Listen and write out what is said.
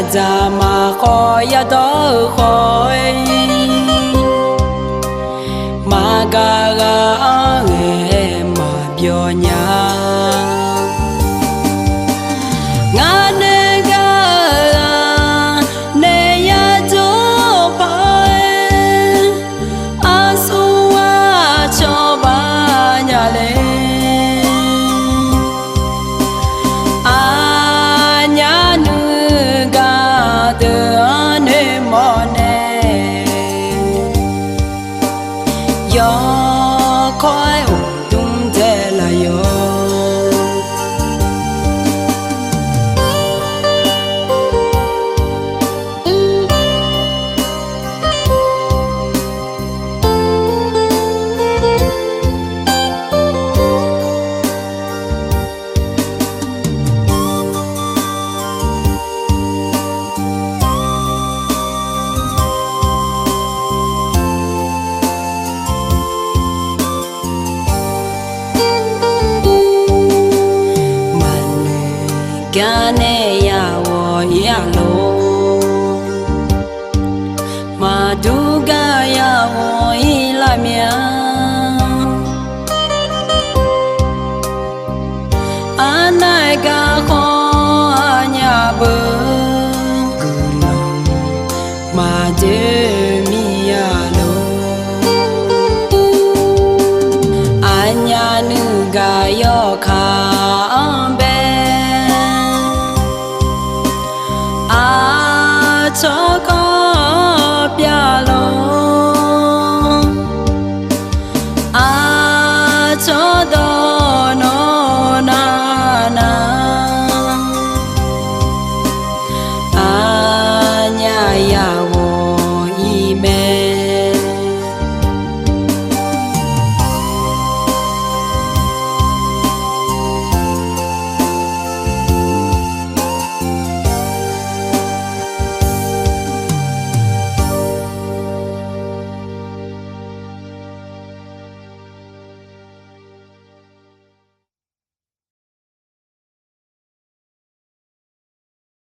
già mà khỏi ya đó khỏi mà ga ga nghe mà biểu nhà ngã nê ga nê ya cho phải a su a cho ba nhà lên a nhà nữ ga từ anh em nè yo khói tung thế là yo ga ne ya wo ya lo ma du ga ya wo yi la mia anai ga kho nya bu